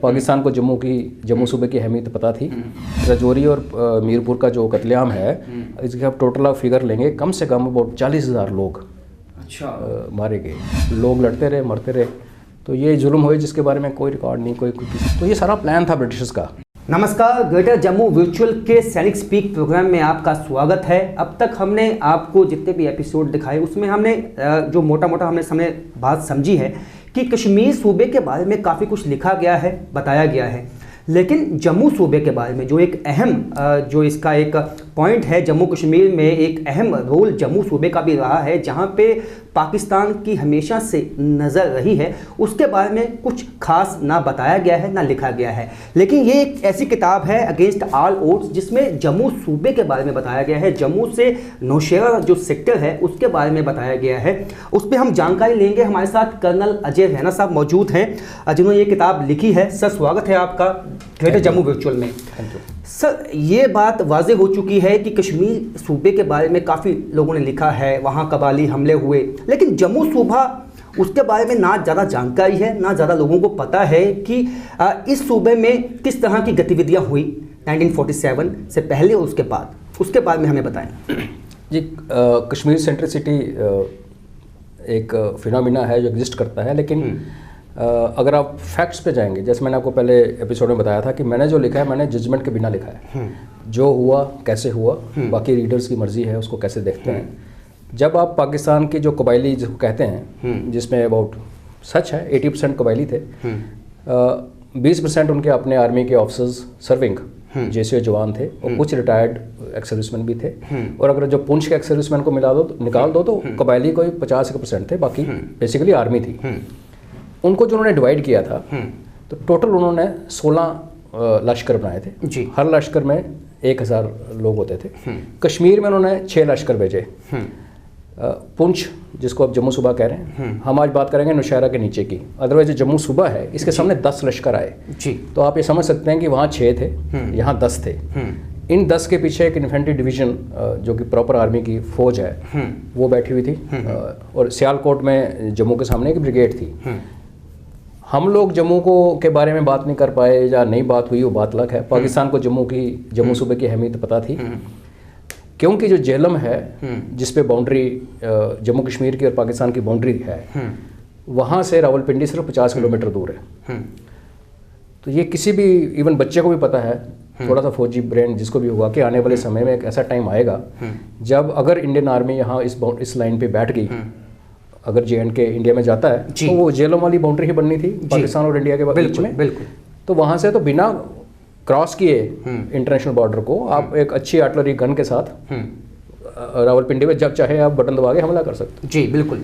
पाकिस्तान को जम्मू सूबे की अहमियत पता थी। राजौरी और मीरपुर का जो कत्लेआम है, इसके आप टोटल आप फिगर लेंगे, कम से कम बहुत 40,000 लोग मारे गए। लोग लड़ते रहे, मरते रहे। तो ये जुल्म हुए जिसके बारे में कोई रिकॉर्ड नहीं, कोई तो ये सारा प्लान था ब्रिटिशर्स का। नमस्कार, ग्रेटर जम्मू वर्चुअल के सैनिक स्पीक प्रोग्राम में आपका स्वागत है। अब तक हमने आपको जितने भी एपिसोड दिखाए उसमें हमने जो मोटा मोटा हमने बात समझी है कि कश्मीर सूबे के बारे में काफ़ी कुछ लिखा गया है, बताया गया है, लेकिन जम्मू सूबे के बारे में जो एक अहम जो इसका एक पॉइंट है, जम्मू कश्मीर में एक अहम रोल जम्मू सूबे का भी रहा है, जहां पे पाकिस्तान की हमेशा से नज़र रही है, उसके बारे में कुछ खास ना बताया गया है ना लिखा गया है। लेकिन ये एक ऐसी किताब है अगेंस्ट ऑल ओड्स जिसमें जम्मू सूबे के बारे में बताया गया है, जम्मू से नौशेरा जो सेक्टर है उसके बारे में बताया गया है। उस पर हम जानकारी लेंगे। हमारे साथ कर्नल अजय रैना साहब मौजूद हैं जिन्होंने ये किताब लिखी है। सर, स्वागत है आपका ग्रेटर जम्मू वर्चुअल में। सर, ये बात वाज़ेह हो चुकी है कि कश्मीर सूबे के बारे में काफ़ी लोगों ने लिखा है, वहाँ कबाली हमले हुए, लेकिन जम्मू सूबा उसके बारे में ना ज़्यादा जानकारी है, ना ज़्यादा लोगों को पता है कि इस सूबे में किस तरह की गतिविधियाँ हुई 1947 से पहले और उसके बाद, उसके बारे में हमें बताएं। जी, कश्मीर सेंट्रिसिटी एक फिनोमिना है जो एग्जिस्ट करता है, लेकिन अगर आप फैक्ट्स पे जाएंगे, जैसे मैंने आपको पहले एपिसोड में बताया था कि मैंने जो लिखा है मैंने जजमेंट के बिना लिखा है। जो हुआ कैसे हुआ, बाकी रीडर्स की मर्जी है उसको कैसे देखते हैं। जब आप पाकिस्तान की जो कबायली जिसको कहते हैं, जिसमें अबाउट सच है 80% कबायली थे, 20% उनके अपने आर्मी के ऑफिसर्स सर्विंग जैसे जवान थे और कुछ रिटायर्ड एक्स सर्विसमैन भी थे। और अगर जो पुंछ के एक्स सर्विसमैन को निकाल दो तो कबायली कोई 50% थे, बाकी बेसिकली आर्मी थी। उनको जो उन्होंने डिवाइड किया था तो टोटल उन्होंने 16 लश्कर बनाए थे जी। हर लश्कर में 1000 लोग होते थे। कश्मीर में उन्होंने 6 लश्कर भेजे। पुंछ, जिसको आप जम्मू सूबा कह रहे हैं, हम आज बात करेंगे नौशेरा के नीचे की। अदरवाइज जो जम्मू सूबा है इसके सामने 10 लश्कर आए जी। तो आप ये समझ सकते हैं कि वहाँ 6 थे, यहाँ 10 थे। इन 10 के पीछे एक इन्फेंट्री डिवीजन जो कि प्रॉपर आर्मी की फौज है वो बैठी हुई थी। और सियालकोट में जम्मू के सामने एक ब्रिगेड थी। हम लोग जम्मू के बारे में बात नहीं कर पाए या नहीं बात हुई, वो बात अलग है। पाकिस्तान को जम्मू सूबे की अहमियत पता थी, क्योंकि जो जेहलम है जिसपे बाउंड्री जम्मू कश्मीर की और पाकिस्तान की बाउंड्री है, वहाँ से रावलपिंडी सिर्फ 50 किलोमीटर दूर है। तो ये किसी भी इवन बच्चे को भी पता है, थोड़ा सा फौजी ब्रेन जिसको भी होगा, कि आने वाले समय में एक ऐसा टाइम आएगा जब अगर इंडियन आर्मी यहाँ इस लाइन पे बैठ गई, अगर JNK इंडिया में जाता है तो वो जेलों वाली बाउंड्री ही बननी थी पाकिस्तान और इंडिया के बीच में। बिल्कुल। तो वहाँ से तो बिना क्रॉस किए इंटरनेशनल बॉर्डर को आप एक अच्छी आर्टिलरी गन के साथ रावलपिंडी में जब चाहे आप बटन दबा के हमला कर सकते जी। बिल्कुल।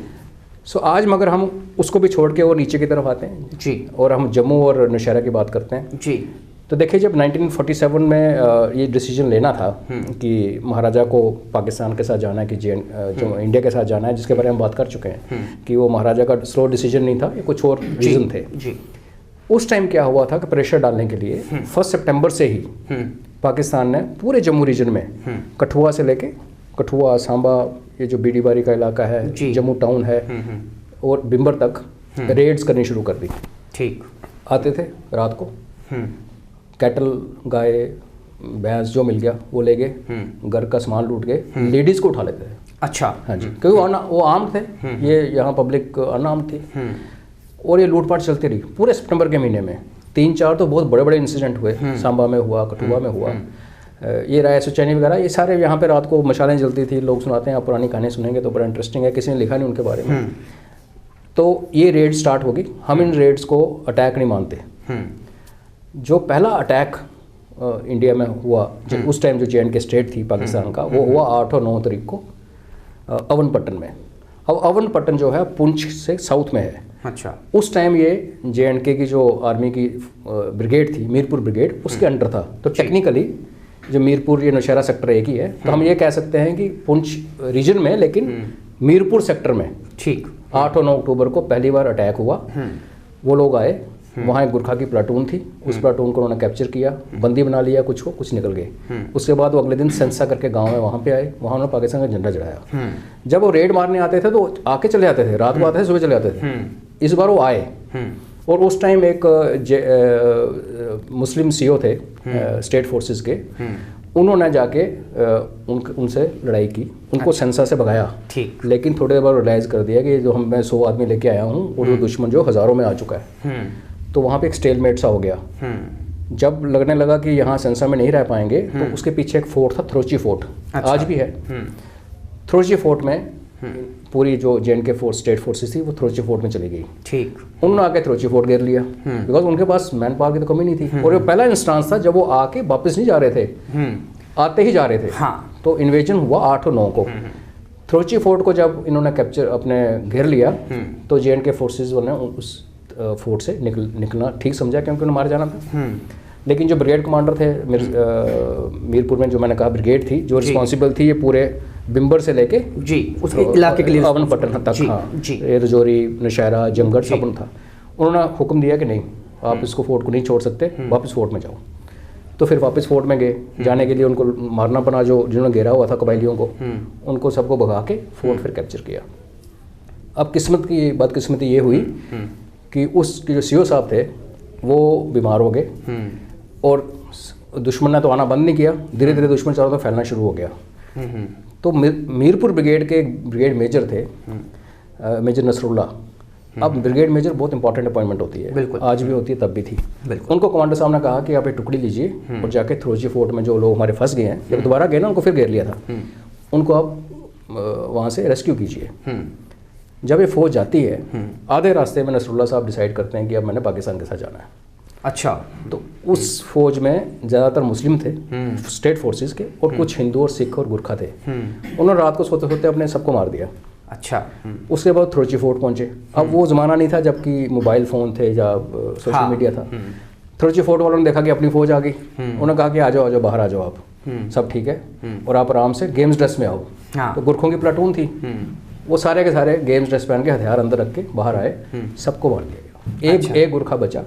सो आज मगर हम उसको भी छोड़ के और नीचे की तरफ आते हैं जी, और हम जम्मू और नौशेरा की बात करते हैं जी। तो देखिए, जब 1947 में ये डिसीजन लेना था कि महाराजा को पाकिस्तान के साथ जाना है कि जो इंडिया के साथ जाना है, जिसके बारे में हम बात कर चुके हैं कि वो महाराजा का स्लो डिसीजन नहीं था, ये कुछ और रीज़न थे जी। उस टाइम क्या हुआ था कि प्रेशर डालने के लिए 1 सितंबर से ही पाकिस्तान ने पूरे जम्मू रीजन में कठुआ से लेके कठुआ, सांबा, ये जो बीडीबारी का इलाका है, जम्मू टाउन है और बिम्बर तक रेड्स करनी शुरू कर दी। ठीक। आते थे रात को, कैटल, गाय, भैंस जो मिल गया वो ले गए, घर का सामान लूट गए, लेडीज को उठा लेते थे। अच्छा। हाँ जी, क्योंकि वो आर्म थे, ये यहाँ पब्लिक अनआर्म थी, और ये लूटपाट चलती रही पूरे सितंबर के महीने में। 3-4 तो बहुत बड़े बड़े इंसिडेंट हुए, सांबा में हुआ, कठुआ में हुआ, ये राय सुचैनी वगैरह, ये सारे यहाँ पे रात को मशालें जलती थी। लोग सुनाते हैं, आप पुरानी कहानी सुनेंगे तो बड़ा इंटरेस्टिंग है, किसी ने लिखा नहीं उनके बारे में। तो ये रेड स्टार्ट होगी। हम इन रेड्स को अटैक नहीं मानते। जो पहला अटैक इंडिया में हुआ, जब उस टाइम जो JNK स्टेट थी पाकिस्तान का, वो हुआ 8 और 9 तारीख को अवनपट्टन में। अब अवनपट्टन जो है पुंछ से साउथ में है। अच्छा। उस टाइम ये JNK की जो आर्मी की ब्रिगेड थी, मीरपुर ब्रिगेड, उसके अंडर था। तो टेक्निकली जो मीरपुर, ये नौशेरा सेक्टर एक ही है, तो हम ये कह सकते हैं कि पुंछ रीजन में, लेकिन मीरपुर सेक्टर में। ठीक। 8 और 9 अक्टूबर को पहली बार अटैक हुआ। वो लोग आए, वहाँ एक गुरखा की प्लाटून थी, उस प्लाटून को उन्होंने कैप्चर किया, बंदी बना लिया, कुछ निकल गए। उसके बाद वो अगले दिन सेंसा करके गांव में वहाँ पे आए, वहाँ उन्होंने पाकिस्तान का झंडा चढ़ाया। जब वो रेड मारने आते थे तो आके चले जाते थे, रात को आते थे, सुबह चले जाते थे। इस बार वो आए और उस टाइम एक मुस्लिम सीईओ थे स्टेट फोर्सेस के, उन्होंने जाके उनसे लड़ाई की, उनको सेंसा से भगाया। ठीक। लेकिन थोड़ी देर बाद रियलाइज़ कर दिया कि जो मैं 100 आदमी लेके आया हूँ और वो दुश्मन जो हज़ारों में आ चुका है। तो वहाँ पे एक स्टेलमेट सा हो गया। जब लगने लगा कि यहाँ सेंसा में नहीं रह पाएंगे, तो उसके पीछे एक फोर्ट था, थ्रोची फोर्ट। अच्छा। आज भी है। थ्रोची फोर्ट में पूरी जो जे.एंड.के फोर्स स्टेट फोर्सेस थी वो थ्रोची फोर्ट में चली गई। ठीक। उन्होंने आके थ्रोची फोर्ट घेर लिया, बिकॉज उनके पास मैन पावर की तो कमी नहीं थी। और ये पहला इंस्टांस था जब वो आके वापस नहीं जा रहे थे, आते ही जा रहे थे। हाँ। तो इन्वेजन हुआ 8 और 9 को। थ्रोची फोर्ट को जब इन्होंने कैप्चर अपने घेर लिया, तो जे.एंड.के फोर्सेज ने उस फोर्ट से निकलना ठीक समझा, क्योंकि उन्हें मार जाना था। लेकिन जो ब्रिगेड कमांडर थे मीरपुर में, जो मैंने कहा ब्रिगेड थी, जो रिस्पॉन्सिबल थी ये पूरे बिम्बर से लेके जी उसके इलाके के लिए अवन पट्टन तक, हाँ, रजौरी, नौशहरा, जमगढ़ सब था। उन्होंने हुक्म दिया कि नहीं, आप इसको फोर्ट को नहीं छोड़ सकते, वापस फोर्ट में जाओ। तो फिर वापस फोर्ट में गए। जाने के लिए उनको मारना पड़ा, जो जिन्होंने घेरा हुआ था कबायलियों को, उनको सबको भगा के फोर्ट फिर कैप्चर किया। अब बदकिस्मती ये हुई कि उसके जो सीईओ साहब थे वो बीमार हो गए, और दुश्मन ने तो आना बंद नहीं किया, धीरे धीरे दुश्मन चारों तरफ फैलना शुरू हो गया। तो मीरपुर ब्रिगेड के एक ब्रिगेड मेजर थे, मेजर नसरुल्ला। अब ब्रिगेड मेजर बहुत इंपॉर्टेंट अपॉइंटमेंट होती है, बिल्कुल, आज भी होती है, तब भी थी। उनको कमांडर साहब ने कहा कि आप एक टुकड़ी लीजिए और जाके थ्रोची फोर्ट में जो लोग हमारे फंस गए हैं, जब दोबारा गए ना उनको फिर घेर लिया था, उनको आप वहाँ से रेस्क्यू कीजिए। जब ये फौज जाती है, आधे रास्ते में नसरुल्ला साहब डिसाइड करते हैं कि अब मैंने पाकिस्तान के साथ जाना है। अच्छा। तो उस फौज में ज़्यादातर मुस्लिम थे स्टेट फोर्सेस के, और कुछ हिंदू और सिख और गुरखा थे। उन्होंने रात को सोते सोते अपने सबको मार दिया। अच्छा। उसके बाद थ्रोची फोर्ट पहुंचे। अब वो ज़माना नहीं था जबकि मोबाइल फ़ोन थे या सोशल मीडिया था। थ्रोची फोर्ट वालों ने देखा कि अपनी फौज आ गई, उन्होंने कहा कि आ जाओ बाहर आ जाओ, आप सब ठीक है और आप आराम से गेम्स ड्रेस में आओ। तो गुरखों की प्लाटून थी, वो सारे के सारे गेम्स ड्रेस पहन के हथियार अंदर रख के बाहर आए, सबको मार दिया गया। एक गुरखा बचा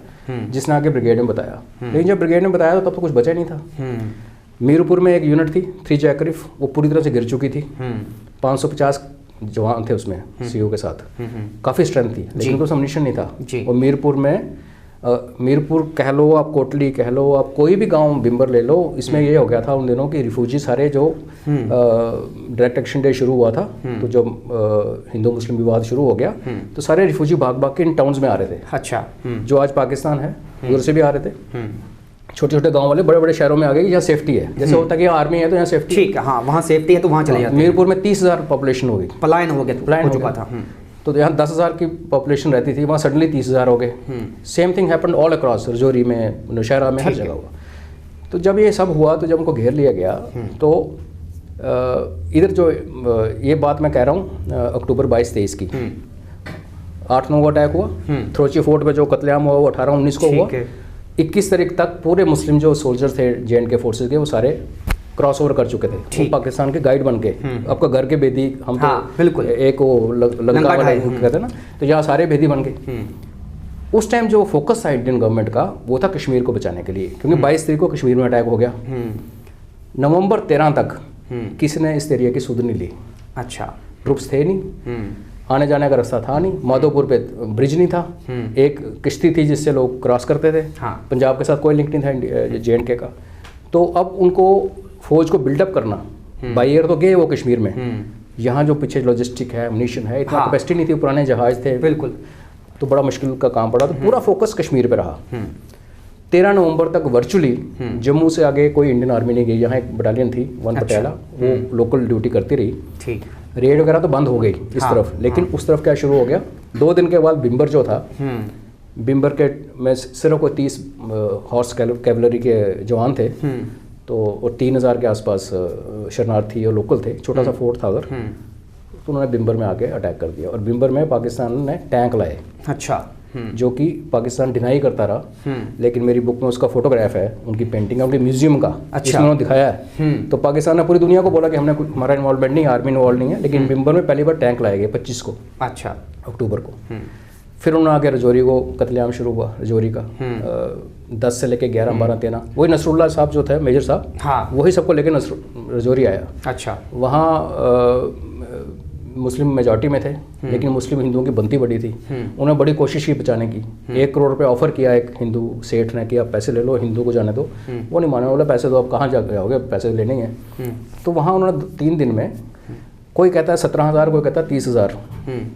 जिसने आगे ब्रिगेड में बताया, लेकिन जब ब्रिगेड में बताया तो तब तो कुछ बचा नहीं था। मीरपुर में एक यूनिट थी 3 जैकरिफ, वो पूरी तरह से गिर चुकी थी। 550 जवान थे उसमें सीईओ के साथ, काफ़ी स्ट्रेंथ थी, लेकिन कोई सम्निशन नहीं था। और मीरपुर में मीरपुर कह लो, आप कोटली कह लो, आप कोई भी गांव बिम्बर ले लो, इसमें ये हो गया था उन दिनों कि रिफ्यूजी सारे जो डायरेक्ट एक्शन डे शुरू हुआ था, तो जब हिंदू मुस्लिम विवाद शुरू हो गया तो सारे रिफ्यूजी भाग भाग के इन टाउन्स में आ रहे थे। अच्छा। जो आज पाकिस्तान है उधर से भी आ रहे थे। छोटे छोटे गांव वाले बड़े बड़े शहरों में आ गए, यहाँ सेफ्टी है, जैसे होता है कि आर्मी है तो यहाँ सेफ्टी, ठीक है, हाँ वहाँ सेफ्टी है तो वहाँ चले जाते हैं। मीरपुर में 30,000 पॉपुलेशन हो गई, पलायन हो चुका था। तो यहाँ 10,000 की पॉपुलेशन रहती थी, वहाँ सडनली 30,000 हो गए। Same thing happened all across, Rajouri में, नौशहरा में, हर जगह हुआ। तो जब ये सब हुआ तो जब उनको घेर लिया गया तो इधर जो ये बात मैं कह रहा हूँ अक्टूबर 22-23 की, 8-9 को अटैक हुआ। थ्रोची फोर्ट पे जो कत्लेआम हुआ वो 18-19 को हुआ। 21 तारीख तक पूरे मुस्लिम जो सोल्जर्स थे जे.एंड.के फोर्सेज के, वो सारे क्रॉस ओवर कर चुके थे, वो पाकिस्तान के गाइड बन के। आपका घर के भेदी, हम तो बिल्कुल एक वो लंका वाले कहते हैं ना, तो यहाँ सारे भेदी बन गए। उस टाइम जो फोकस था इंडियन गवर्नमेंट का वो था कश्मीर को बचाने के लिए, क्योंकि 22 तारीख को कश्मीर में अटैक हो गया। नवंबर 13 तक किसी ने इस एरिया की सुध नहीं ली। अच्छा। ट्रुप्स थे नहीं, आने जाने का रास्ता था नहीं, माधोपुर पे ब्रिज नहीं था, एक किश्ती थी जिससे लोग क्रॉस करते थे। पंजाब के साथ कोई लिंक नहीं था जे.एंड.के का। तो अब उनको फौज को बिल्डअप करना, बाई एयर तो गए वो कश्मीर में, यहाँ जो पीछे लॉजिस्टिक है, म्यूनिशन है, इतना कैपेसिटी नहीं थी, पुराने जहाज थे, बिल्कुल, तो बड़ा मुश्किल का काम पड़ा। तो पूरा फोकस कश्मीर पे रहा। 13 नवंबर तक वर्चुअली जम्मू से आगे कोई इंडियन आर्मी नहीं गई। यहाँ एक बटालियन थी 1 पटियाला, वो लोकल ड्यूटी करती रही। ठीक। रेड वगैरह तो बंद हो गई इस तरफ, लेकिन उस तरफ क्या शुरू हो गया, 2 दिन के बाद बिम्बर जो था, बिम्बर के में सिर्फ कोई 30 हॉर्स कैवलरी के जवान थे, तो और 3,000 के आसपास शरणार्थी और लोकल थे, छोटा सा फोर्ट था उधर। तो उन्होंने बिम्बर में आके अटैक कर दिया और बिम्बर में पाकिस्तान ने टैंक लाए। अच्छा। जो कि पाकिस्तान डिनाई करता रहा, लेकिन मेरी बुक में उसका फोटोग्राफ है, उनकी पेंटिंग है, उनके म्यूजियम का। अच्छा। इसमें उन्होंने दिखाया है। तो पाकिस्तान ने पूरी दुनिया को बोला कि हमने हमारा इन्वॉल्वमेंट नहीं, आर्मी इन्वॉल्व नहीं है, लेकिन बिम्बर में पहली बार टैंक लाए गए 25 को। अच्छा। अक्टूबर को। फिर उन्होंने आगे रजौरी को कत्लेआम शुरू हुआ, रजौरी का 10 से लेके 11, 12, 13, वही नसरुल्ला साहब जो थे मेजर साहब, वही सबको लेके रजौरी आया। अच्छा। वहाँ मुस्लिम मेजॉरिटी में थे, लेकिन मुस्लिम हिंदुओं की बनती बड़ी थी। उन्होंने बड़ी कोशिश की बचाने की। 1 करोड़ रुपये ऑफर किया एक हिंदू सेठ ने कि आप पैसे ले लो, हिंदू को जाने दो। वो नहीं माने, बोले पैसे दो, आप कहाँ जा जाओगे, पैसे लेने ही हैं। तो वहाँ उन्होंने 3 दिन में, कोई कहता है 17,000, कोई कहता है 30,000,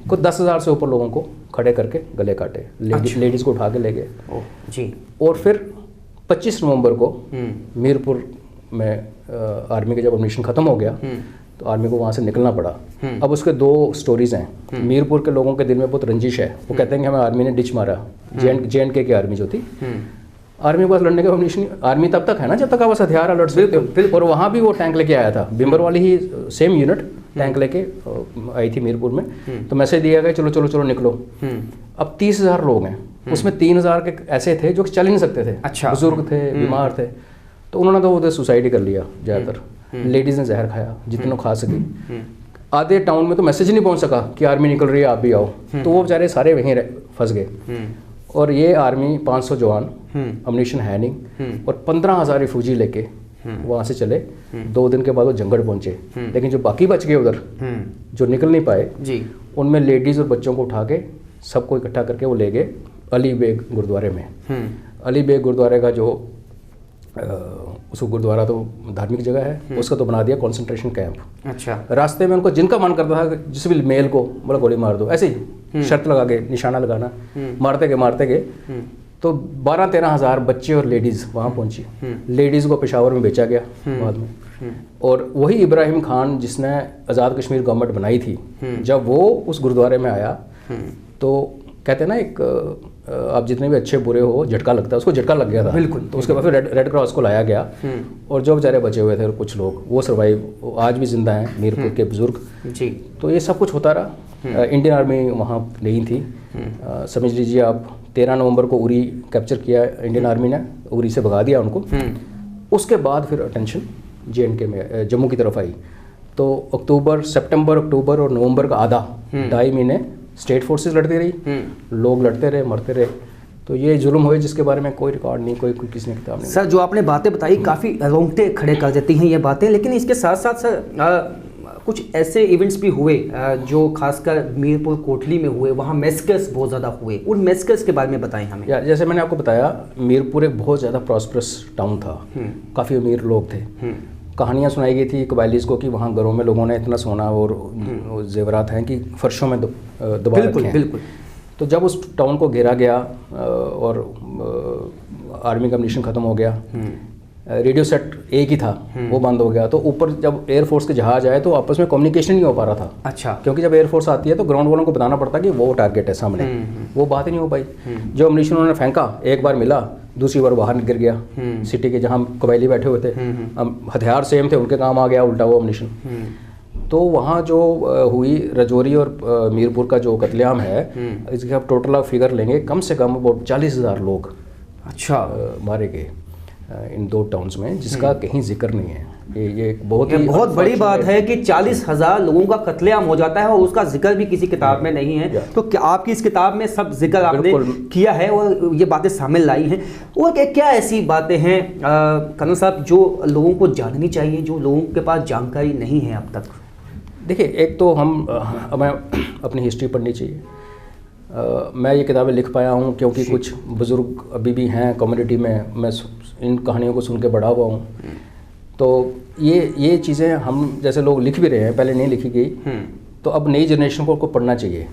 कोई 10,000 से ऊपर लोगों को खड़े करके गले काटे। लेडीज़ को उठा के ले गए जी। और फिर 25 नवंबर को मीरपुर में आर्मी का जब ऑपरेशन ख़त्म हो गया तो आर्मी को वहाँ से निकलना पड़ा। अब उसके 2 स्टोरीज हैं। मीरपुर के लोगों के दिल में बहुत रंजिश है। वो कहते हैं कि हमें आर्मी ने डिच मारा। JNK की आर्मी जो थी, आर्मी के पास लड़ने का ऑपरेशन, आर्मी तब तक है ना जब तक आप बस हथियार लड़ सकते हो। और वहाँ भी वो टैंक लेके आया था, बिम्बर वाली ही सेम यूनिट टैंक लेके आई थी मीरपुर में। तो मैसेज दिया गया चलो चलो चलो निकलो। अब 30,000 लोग हैं, उसमें 3,000 के ऐसे थे जो चल ही नहीं सकते थे। अच्छा। बुजुर्ग थे, बीमार थे। तो उन्होंने तो उधर सुसाइड ही कर लिया ज़्यादातर। लेडीज़ ने जहर खाया जितना खा सकी। आधे टाउन में तो मैसेज नहीं पहुंच सका कि आर्मी निकल रही है, आप भी आओ। तो वो बेचारे सारे वहीं फंस गए। और ये आर्मी 500 जवान, अम्यूनिशन है नहीं, और 15,000 रिफ्यूजी लेके वहाँ से चले। 2 दिन के बाद वो जंगल पहुंचे। लेकिन जो बाकी बच गए उधर, जो निकल नहीं पाए, उनमें लेडीज़ और बच्चों को उठा के सबको इकट्ठा करके वो ले गए अली बेग गुरुद्वारे में। अली बेग गुरुद्वारे का जो उसको गुरुद्वारा तो धार्मिक जगह है, उसका तो बना दिया कंसंट्रेशन कैंप। अच्छा। रास्ते में उनको जिनका मन करता था जिस भी मेल को बोला गोली मार दो, ऐसे ही शर्त लगा के निशाना लगाना, मारते गए। तो 12-13 हज़ार बच्चे और लेडीज़ वहाँ पहुँची। लेडीज़ को पेशावर में बेचा गया बाद में। और वही इब्राहिम खान जिसने आज़ाद कश्मीर गवर्नमेंट बनाई थी, जब वो उस गुरुद्वारे में आया तो कहते हैं ना, एक आप जितने भी अच्छे बुरे हो झटका लगता है, उसको झटका लग गया था। बिल्कुल। तो उसके बाद फिर रेड क्रॉस को लाया गया। और जो बेचारे बचे हुए थे कुछ लोग, वो सर्वाइव, आज भी जिंदा हैं, मीरपुर के बुजुर्ग जी। तो ये सब कुछ होता रहा। इंडियन आर्मी वहाँ नहीं थी। समझ लीजिए आप 13 नवंबर को उरी कैप्चर किया इंडियन आर्मी ने, उरी से भगा दिया उनको। उसके बाद फिर अटेंशन JNK में, जम्मू की तरफ आई। तो सितंबर, अक्टूबर और नवंबर का आधा 2.5 महीने स्टेट फोर्सेस लड़ती रही, लोग लड़ते रहे, मरते रहे। तो ये जुल्म हुए जिसके बारे में कोई रिकॉर्ड नहीं, कोई किसी ने किताब नहीं। सर, जो आपने बातें बताई काफ़ी रोंगटे खड़े कर देती हैं ये बातें, लेकिन इसके साथ साथ सर कुछ ऐसे इवेंट्स भी हुए जो खासकर मीरपुर कोटली में हुए, वहाँ मैस्कर्स बहुत ज़्यादा हुए। उन मैस्कर्स के बारे में बताएं हमें। जैसे मैंने आपको बताया, मीरपुर एक बहुत ज़्यादा प्रॉस्परस टाउन था, काफ़ी अमीर लोग थे। कहानियाँ सुनाई गई थी कबायलीज़ को कि वहाँ घरों में लोगों ने इतना सोना और जेवरात हैं कि फर्शों में दबा रखे हैं। बिल्कुल। तो जब उस टाउन को घेरा गया और आर्मी का मिशन ख़त्म हो गया, रेडियो सेट एक ही था, वो बंद हो गया। तो ऊपर जब एयरफोर्स के जहाज आए तो आपस में कम्युनिकेशन नहीं हो पा रहा था। अच्छा। क्योंकि जब एयरफोर्स आती है तो ग्राउंड वालों को बताना पड़ता कि वो टारगेट है सामने, वो बात ही नहीं हो पाई। जो अम्यूनिशन उन्होंने फेंका, एक बार मिला, दूसरी बार बाहर गिर गया सिटी के, जहाँ कबायली बैठे हुए थे। हथियार सेम थे, उनके काम आ गया उल्टा वो अम्यूनिशन। तो वहाँ जो हुई रजौरी और मीरपुर का जो कत्लेआम है, इसके आप टोटल फिगर लेंगे, कम से कम बहुत 40,000 लोग अच्छा मारे गए इन 2 टाउन्स में, जिसका कहीं जिक्र नहीं है। ये बहुत बड़ी बात है कि 40,000 लोगों का कत्लेआम हो जाता है और उसका जिक्र भी किसी किताब में नहीं है। तो क्या आपकी इस किताब में सब जिक्र आपने किया है और ये बातें शामिल लाई हैं? और क्या ऐसी बातें हैं कर्नल साहब जो लोगों को जाननी चाहिए, जो लोगों के पास जानकारी नहीं है अब तक? देखिए, एक तो हमें अपनी हिस्ट्री पढ़नी चाहिए। मैं ये किताबें लिख पाया हूँ क्योंकि कुछ बुज़ुर्ग अभी भी हैं कम्युनिटी में, मैं इन कहानियों को सुन के बड़ा हुआ हूँ। तो ये चीज़ें हम जैसे लोग लिख भी रहे हैं, पहले नहीं लिखी गई, तो अब नई जनरेशन को पढ़ना चाहिए,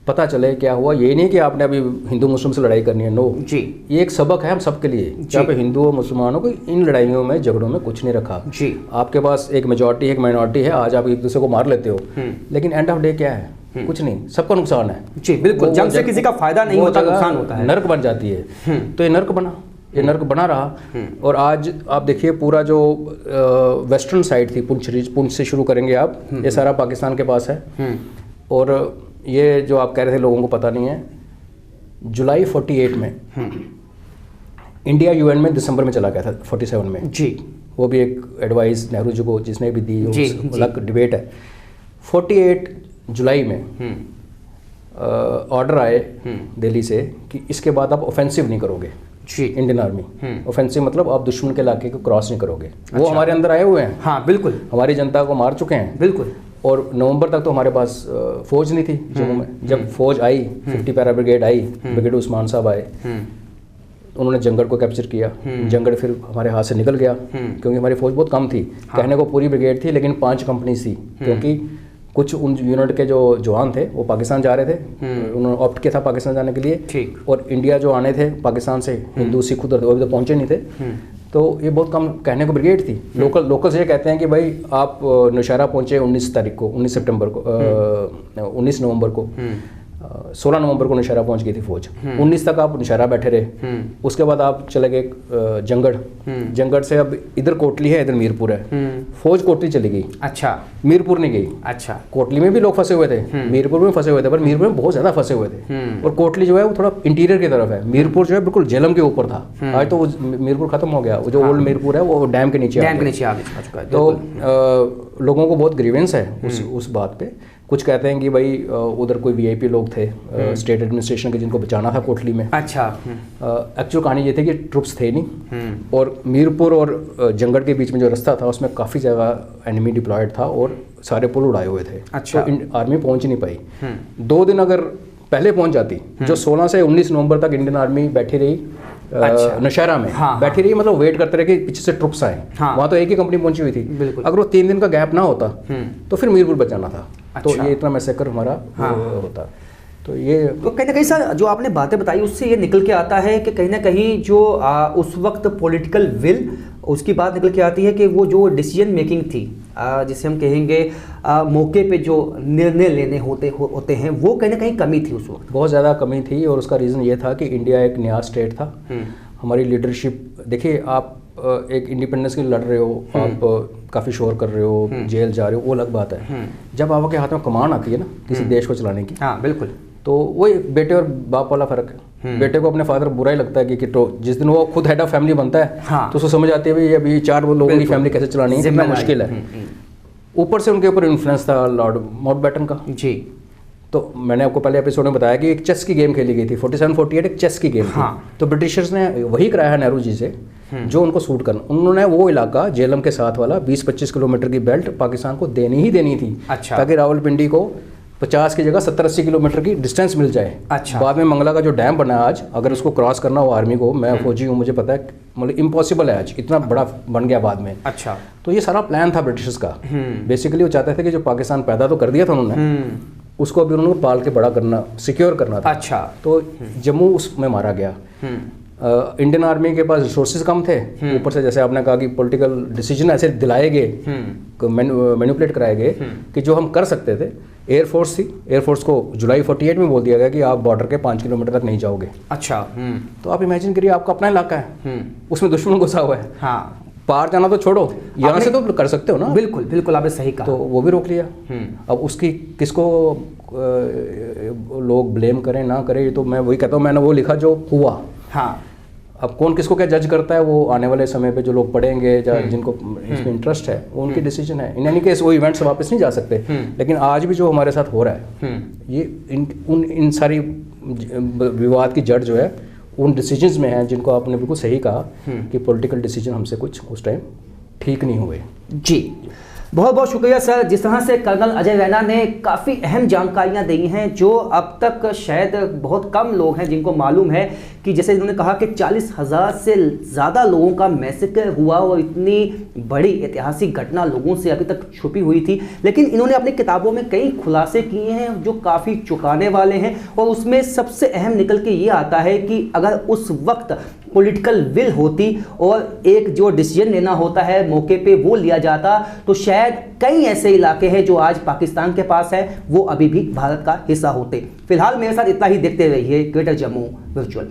पता चले क्या हुआ। ये नहीं कि आपने अभी हिंदू मुस्लिम से लड़ाई करनी है, नो जी। ये एक सबक है हम सबके लिए, जहाँ पे हिंदुओं मुसलमानों को इन लड़ाइयों में झगड़ों में कुछ नहीं रखा जी। आपके पास एक मेजॉरिटी एक माइनॉरिटी है, आज आप एक दूसरे को मार लेते हो, लेकिन एंड ऑफ डे क्या है? कुछ नहीं, सबका नुकसान है जी। बिल्कुल, जंग से किसी का फायदा नहीं होता, नुकसान होता है, नर्क बन जाती है। तो ये नर्क बना रहा। और आज आप देखिए पूरा जो वेस्टर्न साइड थी, पुंछ से शुरू करेंगे आप, ये सारा पाकिस्तान के पास है। और ये जो आप कह रहे थे लोगों को पता नहीं है, जुलाई 48 में इंडिया UN में दिसंबर में चला गया था 47 में जी। वो भी एक एडवाइस नेहरू जी को जिसने भी दी, अलग डिबेट है। 48 जुलाई में ऑर्डर आए दिल्ली से कि इसके बाद आप ऑफेंसिव नहीं करोगे जी। इंडियन आर्मी ऑफेंसिव मतलब आप दुश्मन के इलाके को क्रॉस नहीं करोगे। वो हमारे अंदर आए हुए हैं। हाँ बिल्कुल, हमारी जनता को मार चुके हैं। बिल्कुल। और नवंबर तक तो हमारे पास फौज नहीं थी जम्मू में। जब फौज आई, 50 पैरा ब्रिगेड आई, ब्रिगेड उस्मान साहब आए, उन्होंने जंगड़ को कैप्चर किया। जंगड़ फिर हमारे हाथ से निकल गया क्योंकि हमारी फौज बहुत कम थी। कहने को पूरी ब्रिगेड थी लेकिन 5 कंपनी थी, क्योंकि कुछ उन यूनिट के जो जवान थे वो पाकिस्तान जा रहे थे, उन्होंने ऑप्ट किया था पाकिस्तान जाने के लिए। ठीक। और इंडिया जो आने थे पाकिस्तान से, हिंदू सिख उधर वो अभी तो पहुंचे नहीं थे, तो ये बहुत कम कहने को ब्रिगेड थी। लोकल ये कहते हैं कि भाई आप नौशहरा पहुंचे 19 तारीख को, 19 सितंबर को, 19 नवंबर को, 16 नवंबर को नौशहरा पहुंच गई थी फौज। 19 तक आप नौशहरा बैठे रहे, उसके बाद आप चले गए जंगड़। जंगड़ से अब इधर कोटली है, इधर मीरपुर है, फौज कोटली चली गई। अच्छा। मीरपुर नहीं गई। अच्छा। कोटली में भी लोग फंसे हुए थे, मीरपुर में फंसे हुए थे, पर मीरपुर में बहुत ज्यादा फंसे हुए थे। और कोटली जो है वो थोड़ा इंटीरियर की तरफ है, मीरपुर जो है बिल्कुल झेलम के ऊपर था। आज तो वो मीरपुर खत्म हो गया, वो जो ओल्ड मीरपुर है वो डैम के नीचे आ चुका है। तो लोगों को बहुत ग्रीवेंस है उस बात पे। कुछ कहते हैं कि भाई उधर कोई वीआईपी लोग थे स्टेट एडमिनिस्ट्रेशन के, जिनको बचाना था कोटली में। अच्छा। एक्चुअल कहानी ये थी कि ट्रुप्स थे नहीं, और मीरपुर और जंगड़ के बीच में जो रास्ता था उसमें काफ़ी जगह एनिमी डिप्लॉयड था और सारे पुल उड़ाए हुए थे। अच्छा। तो आर्मी पहुंच नहीं पाई। 2 दिन अगर पहले पहुंच जाती, जो 16 से 19 नवंबर तक इंडियन आर्मी बैठी रही नौशहरा में, बैठी रही, मतलब वेट करते रहे कि पीछे से ट्रुप्स आए। वहाँ तो एक ही कंपनी पहुंची हुई थी। अगर वो 3 दिन का गैप ना होता तो फिर मीरपुर बचाना था। तो ये इतना मैसेकर हमारा होता। तो ये तो कहीं ना कहीं सर जो आपने बातें बताई उससे ये निकल के आता है कि कहीं ना कहीं जो उस वक्त पॉलिटिकल विल, उसकी बात निकल के आती है कि वो जो डिसीजन मेकिंग थी, जिसे हम कहेंगे मौके पे जो निर्णय लेने होते हैं, वो कहीं ना कहीं कमी थी उस वक्त, बहुत ज़्यादा कमी थी। और उसका रीज़न ये था कि इंडिया एक नया स्टेट था। हमारी लीडरशिप, देखिए आप एक इंडिपेंडेंस के लिए लड़ रहे हो, आप काफ़ी शोर कर रहे हो, जेल जा रहे हो, वो अलग बात है। जब आपके हाथ में कमान आती है ना किसी देश को चलाने की, हाँ बिल्कुल, तो वही बेटे और बाप वाला फर्क है। बेटे को अपने फादर बुरा ही लगता है कि तो जिस दिन वो खुद हेड ऑफ फैमिली बनता है, तो उसको समझ आती है भाई अभी 4 लोगों की फैमिली कैसे चलानी है, कितना मुश्किल है। ऊपर से उनके ऊपर इन्फ्लुएंस था लॉर्ड माउंटबेटन का जी। तो मैंने आपको पहले एपिसोड में बताया कि एक चेस की गेम खेली गई थी, 47-48 एक चेस की गेम थी। तो ब्रिटिशर्स ने वही कराया नेहरू जी से जो उनको सूट करना। उन्होंने वो इलाका झेलम के साथ वाला 20-25 किलोमीटर की बेल्ट पाकिस्तान को देनी ही देनी थी। अच्छा। ताकि रावलपिंडी को 50 की जगह 70-80 किलोमीटर की डिस्टेंस मिल जाए। अच्छा। बाद में मंगला का जो डैम बना है आज, अगर उसको क्रॉस करना हो आर्मी को, मैं फौजी हूँ, मुझे पता है, मतलब इम्पॉसिबल है आज, इतना बड़ा बन गया बाद में। अच्छा। तो ये सारा प्लान था ब्रिटिशर्स का। बेसिकली वो चाहते थे कि जो पाकिस्तान पैदा तो कर दिया था उन्होंने, उसको अभी उन्होंने पाल के बड़ा करना, सिक्योर करना था। अच्छा। तो जम्मू उसमें मारा गया। इंडियन आर्मी के पास रिसोर्सेज कम थे, ऊपर से जैसे आपने कहा कि पॉलिटिकल डिसीजन ऐसे दिलाए गए, मैनिपुलेट कराए गए कि जो हम कर सकते थे। एयरफोर्स थी, एयरफोर्स को जुलाई 48 में बोल दिया गया कि आप बॉर्डर के 5 किलोमीटर तक नहीं जाओगे। अच्छा। तो आप इमेजिन करिए, आपका अपना इलाका है, उसमें दुश्मन घुसा हुआ है। हाँ। पार जाना तो छोड़ो, यहाँ से तो कर सकते हो ना। बिल्कुल बिल्कुल, आपने सही कहा। तो वो भी रोक लिया। अब उसकी किसको लोग ब्लेम करें ना करें, ये तो मैं वही कहता हूँ, मैंने वो लिखा जो हुआ। हाँ। अब कौन किसको क्या जज करता है, वो आने वाले समय पे जो लोग पढ़ेंगे या जिनको इसमें इंटरेस्ट है, वो उनकी डिसीजन है। इन एनी केस वो इवेंट्स वापस नहीं जा सकते, लेकिन आज भी जो हमारे साथ हो रहा है, ये इन सारी विवाद की जड़ जो है उन डिसीजंस में है, जिनको आपने बिल्कुल सही कहा कि पॉलिटिकल डिसीजन हमसे कुछ उस टाइम ठीक नहीं हुए। जी, बहुत बहुत शुक्रिया सर। जिस तरह से कर्नल अजय रैना ने काफ़ी अहम जानकारियां दी हैं, जो अब तक शायद बहुत कम लोग हैं जिनको मालूम है, कि जैसे इन्होंने कहा कि 40,000 से ज़्यादा लोगों का मैसेकर हुआ और इतनी बड़ी ऐतिहासिक घटना लोगों से अभी तक छुपी हुई थी। लेकिन इन्होंने अपनी किताबों में कई खुलासे किए हैं जो काफ़ी चौंकाने वाले हैं, और उसमें सबसे अहम निकल के ये आता है कि अगर उस वक्त पॉलिटिकल विल होती और एक जो डिसीजन लेना होता है मौके पे वो लिया जाता, तो शायद कई ऐसे इलाके हैं जो आज पाकिस्तान के पास है, वो अभी भी भारत का हिस्सा होते। फिलहाल मेरे साथ इतना ही, देखते रहिए ग्रेटर जम्मू वर्चुअल।